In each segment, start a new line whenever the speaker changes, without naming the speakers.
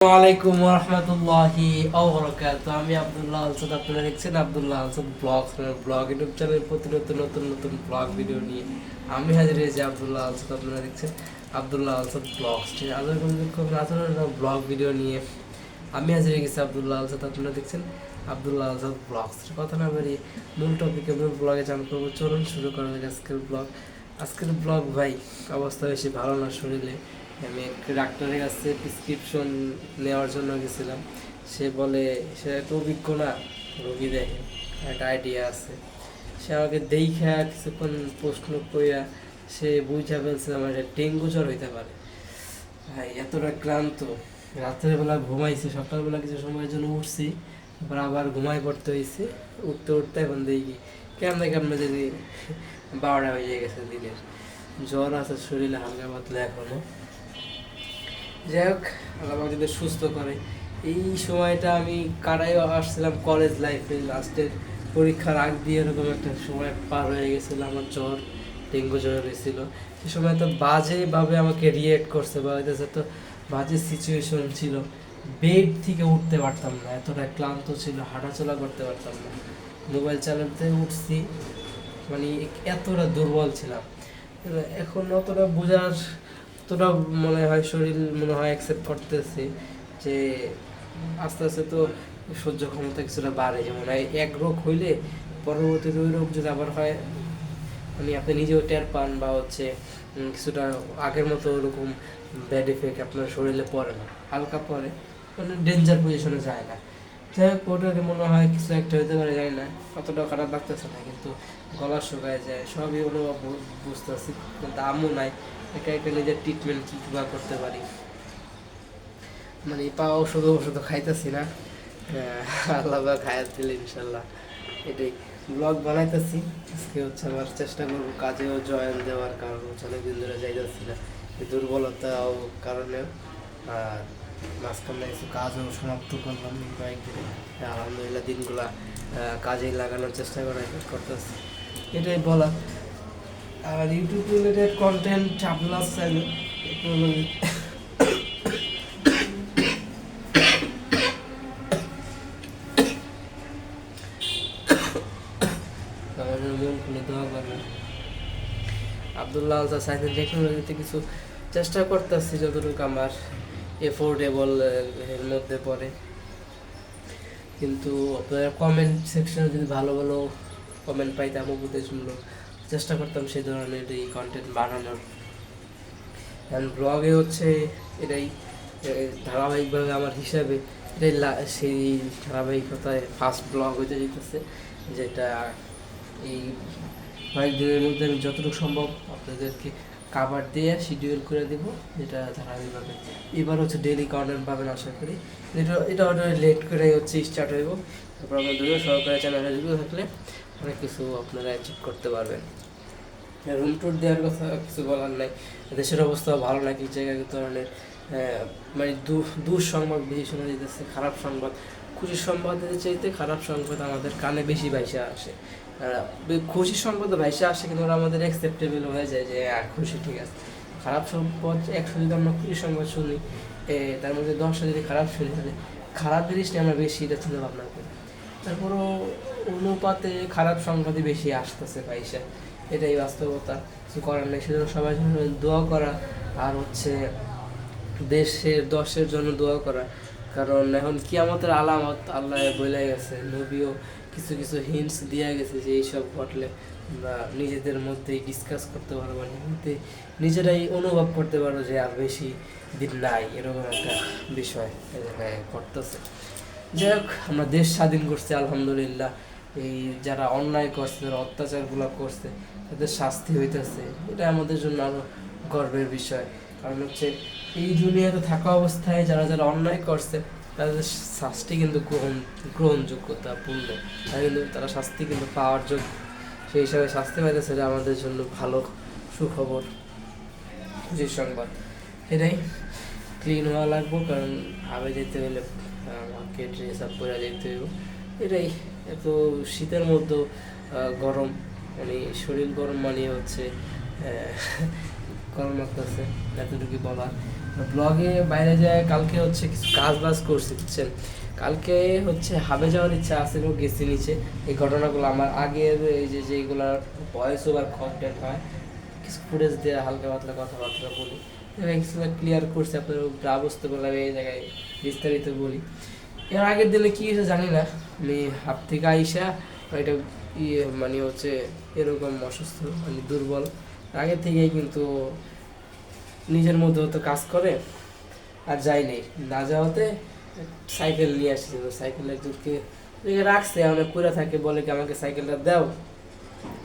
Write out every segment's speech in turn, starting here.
ওয়ালাইকুম রহমতুল্লাহি ওয়া আমি আব্দুল্লাহ আলসাদ, আপনারা দেখছেন আব্দুল্লাহ আলসাদ ব্লগ ইউটিউব চ্যানেল। প্রতিনিয়ত নতুন নতুন ব্লগ ভিডিও নিয়ে আমি হাজির হয়েছি আব্দুল্লাহ আলসাদ। আপনারা দেখছেন আব্দুল্লাহ আলসাদ ব্লগস ব্লগ ভিডিও নিয়ে আমি হাজির হয়ে গেছি আব্দুল্লাহ আলসাদ। আপনারা দেখছেন আব্দুল্লাহ আলসাদ ব্লগস। কথা না বাড়িয়ে মূল টপিকে মূল ব্লগে জান করবো। চলুন শুরু করা যাক আজকের ব্লগ। ভাই, অবস্থা বেশি ভালো না শরীরে। আমি এক ডাক্তারের কাছে প্রেসক্রিপশন নেওয়ার জন্য গেছিলাম। সে বলে সে একটা অভিজ্ঞ না, রোগী দেখে একটা আইডিয়া আছে। সে আমাকে দেখা কিছুক্ষণ প্রশ্ন কইয়া সে বুঝা ফেলছে আমার ডেঙ্গু জ্বর হইতে পারে। ভাই, এতটা ক্লান্ত, রাত্রের বেলা ঘুমাইছি, সকালবেলা কিছু সময়ের জন্য উঠছি, আবার ঘুমাই পড়তে হয়েছে। উঠতে উঠতে এখন দেখি কেমন যদি 12টা বেজে গেছে দিনের। জ্বর আছে শরীরে হালকা পাতলা এখনো। যাই হোক, আল্লাহ যদি সুস্থ করে। এই সময়টা আমি কাটাই আসছিলাম কলেজ লাইফে, লাস্টের পরীক্ষার আগ দিয়ে এরকম একটা সময় পার হয়ে গেছিলো। আমার ডেঙ্গু জ্বর হয়েছিল। সে সময় তো বাজেভাবে আমাকে রিয়েক্ট করছে, বা হইতেছে তো বাজে সিচুয়েশন ছিল। বেড থেকে উঠতে পারতাম না, এতটা ক্লান্ত ছিল, হাঁটাচলা করতে পারতাম না। মোবাইল চালাতে উঠছি, মানে এতটা দুর্বল ছিলাম। এখন অতটা বোঝার, অতটা মনে হয় শরীর মনে হয় অ্যাকসেপ্ট করতেছে যে আস্তে আস্তে তো সহ্য ক্ষমতা কিছুটা বাড়ে। যেমন এক রোগ হইলে পরবর্তীতে ওই রোগ যদি আবার হয়, মানে আপনি নিজেও টের পান, বা কিছুটা আগের মতো ওরকম ব্যাড ইফেক্ট আপনার শরীরে পড়ে না, হালকা পড়ে, মানে ডেঞ্জার পজিশনে যায় না। যাই হোক, ওটাকে মনে হয় কিছু একটা হইতে পারে, যায় না, অতটা খারাপ লাগতেছে না, কিন্তু গলা শুকায় যায়, সবই অনুভব বুঝতেছি। কিন্তু আমও নাই, একা একা নিজের ট্রিটমেন্ট কীভাবে করতে পারি, মানে পাওয়া ওষুধ খাইতেছি না। আল্লাহ খায়াত দিলে ইনশাল্লাহ। এটাই ব্লগ বানাইতেছি। আজকে আবার চেষ্টা করবো কাজেও জয়েন দেওয়ার, কারণ অনেকদিন ধরে যাইতেছি না, এই দুর্বলতাও কারণে। আর মাঝখানে কিছু কাজও সমাপ্ত করলাম কয়েকদিনে। আলহামদুলিল্লাহ দিনগুলা কাজেই লাগানোর চেষ্টা করতেছি, এটাই বলা। আর ইউটিউব রিলেটেড কন্টেন্ট আপনার চাইলে টেকনোলজি আব্দুল্লাহ আলসাদ সায়েন্স অ্যান্ড টেকনোলজিতে কিছু চেষ্টা করতেছি যতটুকু আমার এফোর্ডেবল এর মধ্যে পড়ে। কিন্তু আপনারা কমেন্ট সেকশনে যদি ভালো ভালো কমেন্ট পাইতাম, উপদেশমূলক, চেষ্টা করতাম সেই ধরনের এই কন্টেন্ট বানানোর। ব্লগে এটাই ধারাবাহিকভাবে আমার হিসাবে এটাই সেই ধারাবাহিকতায় ফার্স্ট ব্লগ হইতে যেতেছে, যেটা এই কয়েকদিনের মধ্যে আমি যতটুকু সম্ভব আপনাদেরকে কাভার দিয়ে শিডিউল করে দেব, যেটা ধারাবাহিকভাবে এবার ডেইলি কন্টেন্ট পাবেন আশা করি। এটা লেট করে স্টার্ট হইব। তারপর আমাদের সহকারী চ্যানেলে যুক্ত থাকলে অনেক কিছু আপনারা অ্যাচিভ করতে পারবেন। রুম ট্যুর দেওয়ার কথা কিছু বলার নাই, দেশের অবস্থা ভালো না, কিছু জায়গায় ধরনের মানে দুঃসংবাদ বেশি শোনা যেতেছে, খারাপ সংবাদ। খুশির সংবাদের চাইতে খারাপ সংবাদ আমাদের কানে বেশি ভাইসা আসে। খুশির সংবাদ ভাইসা আসে, কিন্তু ওরা আমাদের অ্যাকসেপ্টেবল হয়ে যায় যে খুশি, ঠিক আছে। খারাপ সংবাদ 100 যদি আমরা খুশির সংবাদ শুনি, তার মধ্যে 10টা যদি খারাপ শুনি, তাহলে খারাপ জিনিসটা আমরা বেশি এটা চিন্তা ভাবনা করি। তারপরও অনুপাতে খারাপ সংবাদই বেশি আসতেছে ভাইসা, এটাই বাস্তবতা। কিছু করার নেই, সেজন্য সবাই দোয়া করা, আর দেশের জন্য দোয়া করা। কারণ এখন কিয়ামতের আলামত আল্লাহ বলে গেছে, নবীও কিছু কিছু হিন্টস দিয়ে গেছে যে এইসব ঘটলে আমরা নিজেদের মধ্যেই ডিসকাস করতে পারবো, নিজেরাই অনুভব করতে পারবো যে আর বেশি দিন নাই, এরকম একটা বিষয় ঘটতেছে। যাই হোক, আমরা দেশ স্বাধীন করছি আলহামদুলিল্লাহ। এই যারা অন্যায় করছে, যারা অত্যাচারগুলো করছে, তাদের শাস্তি হইতেছে, এটা আমাদের জন্য আরো গর্বের বিষয়। কারণ এই দুনিয়াতে থাকা অবস্থায় যারা যারা অন্যায় করছে, তাদের শাস্তি কিন্তু গ্রহণযোগ্যতাপূর্ণ, তারা শাস্তি কিন্তু পাওয়ার যোগ্য। সেই হিসাবে শাস্তি পাইতেছে, এটা আমাদের জন্য ভালো সুখবর, খুশির সংবাদ। এটাই ক্লিন হওয়া লাগবো, কারণ আবে যেতে হলে আমাকে ড্রেস আপ করে যেতে হইব। এটাই এত শীতের মধ্যে গরম, মানে শরীর গরম, মানে গরম লাগতেছে, এতটুকু বলা। ব্লগে বাইরে যায় কালকে হচ্ছে কিছু কাজ বাজ করছি বুঝছেন। কালকে হচ্ছে হাবে যাওয়ার ইচ্ছা আছে, গেছি নিচে। এই ঘটনাগুলো আমার আগের এই যে যেগুলো ভয়েস ওভার কন্টেন্ট হয়, কিছু ফুটেজ দিয়ে হালকা পাতলা কথাবার্তা বলি, কিছুটা ক্লিয়ার করছি, আপনার বুঝতে পারলাম এই জায়গায় বিস্তারিত বলি। এর আগের দিনে কী হয়েছে জানি না, আমি হাত থেকে আইসা এটা মানে হচ্ছে এরকম অসুস্থ, মানে দুর্বল আগে থেকেই, কিন্তু নিজের মধ্যেও তো কাজ করে আর যাইনি। না যাওয়াতে সাইকেল নিয়ে আসছিল, সাইকেল একজনকে রাখছে, অনেক পুরা থাকে, বলে কি আমাকে সাইকেলটা দাও,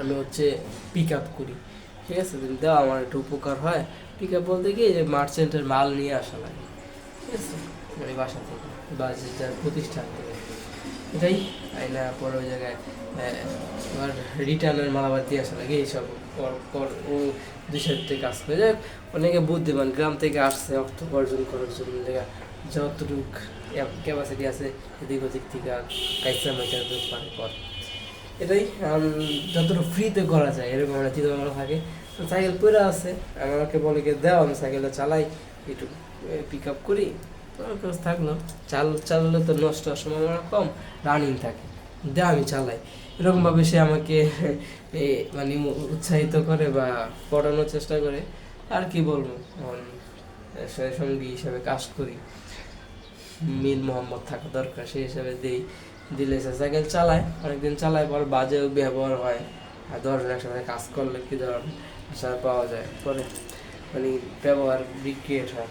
আমি হচ্ছে পিক আপ করি। ঠিক আছে, তুমি দাও, আমার একটু উপকার হয়। পিক আপ বলতে কি যে মার্চেন্টের মাল নিয়ে আসা লাগে, ঠিক আছে, মানে বাসা থেকে বা যার প্রতিষ্ঠান থেকে, এটাই আইনা পরে ওই জায়গায় আবার রিটার্নের মাল আবার দিয়ে আসা লাগে, এইসব ও দুই সাইডে কাজ করে যায়। অনেকে বুদ্ধিমান, গ্রাম থেকে আসছে অর্থ উপার্জন করার জন্য, যতটুক ক্যাপাসিটি আছে এদিক ওদিক থেকে কাইসা মাইসা পারে কর, এটাই যতটুকু ফ্রিতে করা যায় এরকম একটা চিন্তাভাবনা থাকে। সাইকেল পরে আছে, আমাকে বলে গিয়ে দাও, আমি সাইকেলটা চালাই, একটু পিক আপ করি, থাকলো। চালালে তো নষ্ট হওয়ার সম্ভাবনা কম, রানিং থাকে, দেওয়া আমি চালাই। এরকমভাবে সে আমাকে মানে উৎসাহিত করে বা পড়ানোর চেষ্টা করে। আর কি বলবো, সঙ্গী হিসাবে কাজ করি, মিল মোহাম্মদ থাকা দরকার, সেই হিসাবে দিলে সে সাইকেল চালায়, অনেকদিন চালায়, পর বাজেও ব্যবহার হয়। আর 10 জন একসাথে কাজ করলে কি ধরনের আশা পাওয়া যায়, পরে মানে ব্যবহার বিক্রিয়েট হয়,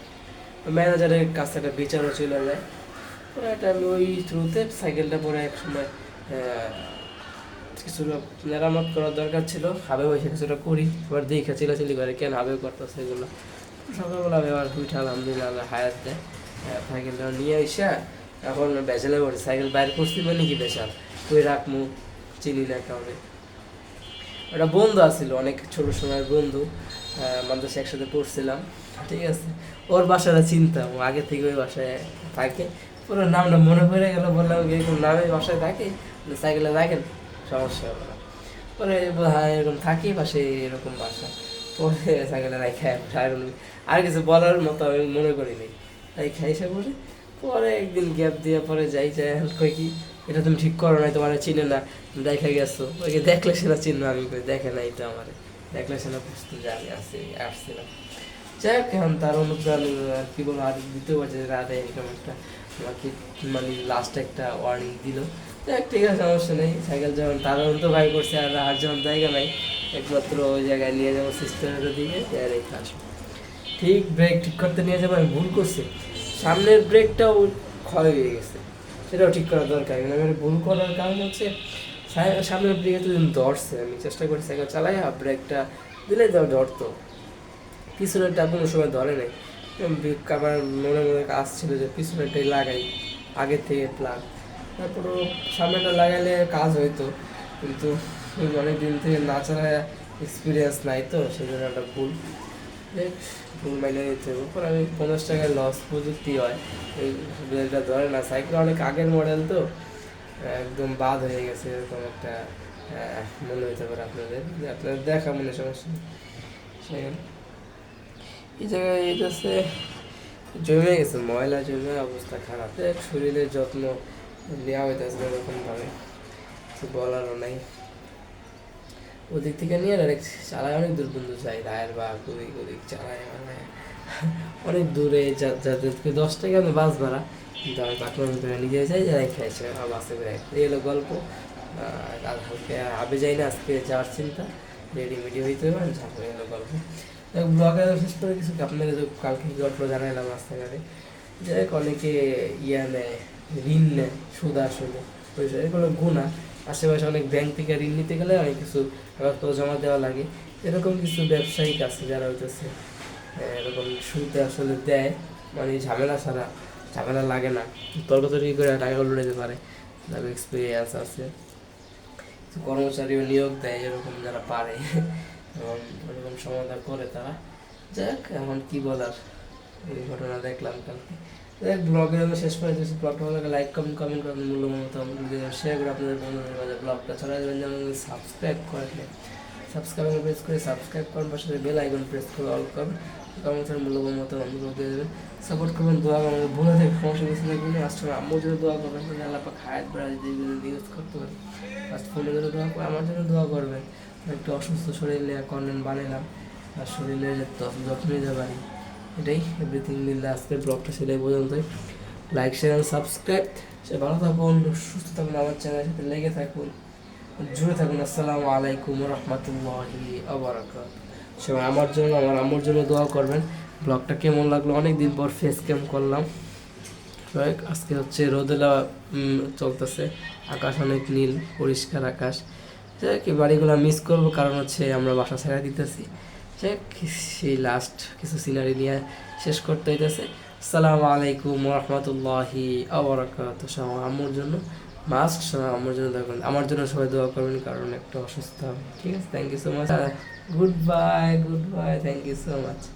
ম্যানেজারের কাছে একটা বিচারও চলে যায়। পরে একটা আমি ওই থ্রুতে সাইকেলটা পরে এক সময় কিছুটা মেরামত করার দরকার ছিল, হাবে বসে কিছুটা করি, এবার দেখে চিলাচিলি করে কেন হাবে করতেছে এগুলো। সকালবেলা ব্যবহার উঠে আলহামদুলিল্লাহ হায়াত দেয়, সাইকেলটা নিয়ে এসে এখন বেচালে পড়ে সাইকেল বাইর করছি, মানে কি বেচাল ওই রাখমু, চিনি না কাউরে। ওটা বন্ধু আসছিল, অনেক ছোট সময়ের বন্ধু, মাদ্রাসা একসাথে পড়ছিলাম, ঠিক আছে। ওর বাসাটা চিনতাম, ও আগে থেকে ওই বাসায় থাকে, পুরো নামটা মনে পড়ে গেল, বললাম এরকম নামে বাসায় থাকে, সাইকেলে রাখেন, সমস্যা হবে না। পরে হ্যাঁ এরকম থাকি পাশে, এরকম বাসা, পরে সাইকেলে রাখে আর কিছু বলার মতো আমি মনে করিনি, তাই খাইসে পরে। পরে একদিন গ্যাপ দিয়ে পরে যাই কই কি এটা তুমি ঠিক করো নাই, তোমার চিনে না, দেখে গেছো, ওইকে দেখলে সেটা চিহ্ন, আমি কই দেখে নাই তো, আমার দেখলে সেটা বুঝতে যে আমি আসছিলাম। যাই হোক, এখন তার অনুপ্রাণ আর কি বলবো, আর দিতে পারছে রাতে এরকম একটা আমাকে মানে লাস্ট একটা ওয়ার্নিং দিল। যাক ঠিক আছে, সমস্যা নেই, সাইকেল যখন তারা তো ভাই করছে, আর যখন জায়গা নাই, একমাত্র ওই জায়গায় নিয়ে যাবো সিস্টেমের দিকে, রেখে আসবো। ঠিক ব্রেক ঠিক করতে নিয়ে যাবো, আমি ভুল করছি, সামনের ব্রেকটাও ক্ষয় হয়ে গেছে, সেটাও ঠিক করা দরকার। আমি ভুল করার কারণ হচ্ছে সামনের ব্রেক এতদিন ধরছে, আমি চেষ্টা করি সাইকেল চালাই, আর ব্রেকটা দিলে ধরতো, পিছনেরটা কোনো সময় ধরে নাই। আমার মনে মনে কাজ ছিল যে পিছনেরটাই লাগাই আগের থেকে প্লাগ, তারপরও সামনেটা লাগাইলে কাজ হইতো, কিন্তু অনেক দিন থেকে না চালায় এক্সপিরিয়েন্স নাই, তো সেই জন্য একটা ভুল মাইনে নিতে হবে। পরে আমি 50 টাকায় লস প্রযুক্তি হয়, এই ব্রেকটা ধরে না, সাইকেল অনেক আগের মডেল তো, একদম বাদ হয়ে গেছে, এরকম একটা মনে হইতে পারে আপনাদের, যে আপনাদের দেখা মনে সমস্যা সেখানে। এই জায়গায় এটাছে জমে গেছে, ময়লা জমে অবস্থা খারাপ, শরীরের যত্ন নেওয়া হইতেছে এরকমভাবে, কিছু বলারও নাই। ওদিক থেকে নিয়ে ডাইরেক্ট চালায়, অনেক দূর বন্ধু চাই, রায়ের বা ওদিক ওদিক চালায়, মানে অনেক দূরে যাদেরকে 10 টাকা আমি বাস ভাড়া, কিন্তু আমি পাকড়ার ভিতরে নিজে যাই, যাই খাইছে বাসে বেড়াই, এই হলো গল্প। আর হালকা আবে যাই না, আজকে যাওয়ার চিন্তা, রেডিমেডি হইতে হবে, ঝাঁপড়ে এলো গল্প। ব্লগে শেষ করে কিছু আপনাদের কালকে গল্প জানাইলাম রাস্তাঘাটে, যে অনেকে নেয়, ঋণ নেয়, সুদ আসলে পয়সা, এগুলো গুণা। আশেপাশে অনেক ব্যাংক থেকে ঋণ নিতে গেলে অনেক কিছু কাগজপত্র জমা দেওয়া লাগে, এরকম কিছু ব্যবসায়িক আছে যারা হইতেছে এরকম সুদ আসলে দেয়, মানে ঝামেলা ছাড়া, ঝামেলা লাগে না, তর্কতর্কি করে টাকা লুটাতে পারে, তার এক্সপিরিয়েন্স আছে, কর্মচারীও নিয়োগ দেয় এরকম যারা পারে, এবং এরকম সমাধান করে তারা। যাক, এখন কি বলার, এই ঘটনা দেখলাম কালকে। ব্লগের আমি শেষ করে দিয়েছি, ব্লগটা ভালো লাগে লাইক কমেন্ট করবেন, মূল্যবান শেয়ার করে আপনাদের বন্ধুদের মাঝে ব্লগটা ছড়াই দেবেন, যেমন সাবস্ক্রাইব করে সাবস্ক্রাইব প্রেস করে সাবস্ক্রাইব করেন, পাশে বেল আইকন প্রেস করে অল করুন, কমেন্টের মূল্যবান মতো দিয়ে দেবেন, সাপোর্ট করবেন, দোয়া করবেন, ভুলে থেকে সমস্যা কিছু থাকবে আসলে আম্মুর জন্য দোয়া করবেন, আল্লাহ পাক হায়াত বাড়ায় ইউজ করতে পারি। ফার্স্ট ফোনের জন্য দোয়া করে, আমার জন্য দোয়া করবেন। একটু অসুস্থ শরীর নিয়ে কন্টেন্ট বানালাম, আর শরীরের যত্ন নিতে পারি, এটাই এভরিথিং মিললে আজকের ব্লগটা সেটাই পর্যন্তই। Like share and subscribe. সে ভালো থাকুন, সুস্থ থাকুন, আমার চ্যানেলের সাথে লেগে থাকুন, জুড়ে থাকুন। আসসালামু আলাইকুম রহমতুল্লাহি আবরাকাত। সবাই আমার জন্য, আমার আম্মুর জন্য দোয়া করবেন। ব্লগটা কেমন লাগলো, অনেক দিন পর ফেস ক্যাম করলাম। আজকে হচ্ছে রোদেলা চলতেছে, আকাশ অনেক নীল, পরিষ্কার আকাশ। যাই কি বাড়িগুলো মিস করবো, কারণ হচ্ছে আমরা বাসা ছেড়ে দিতেছি। যাই সেই লাস্ট কিছু সিনারি নিয়ে শেষ করতে হইতেছে। আসসালামু আলাইকুম রহমতুল্লাহি আবরাকাতুহু। সবাই আম্মুর জন্য মাস্ট, সবাই আম্মুর জন্য দোয়া করবেন, আমার জন্য সবাই দোয়া করবেন, কারণ একটু অসুস্থ হবে। ঠিক আছে, thank you so much, good bye, thank you so much.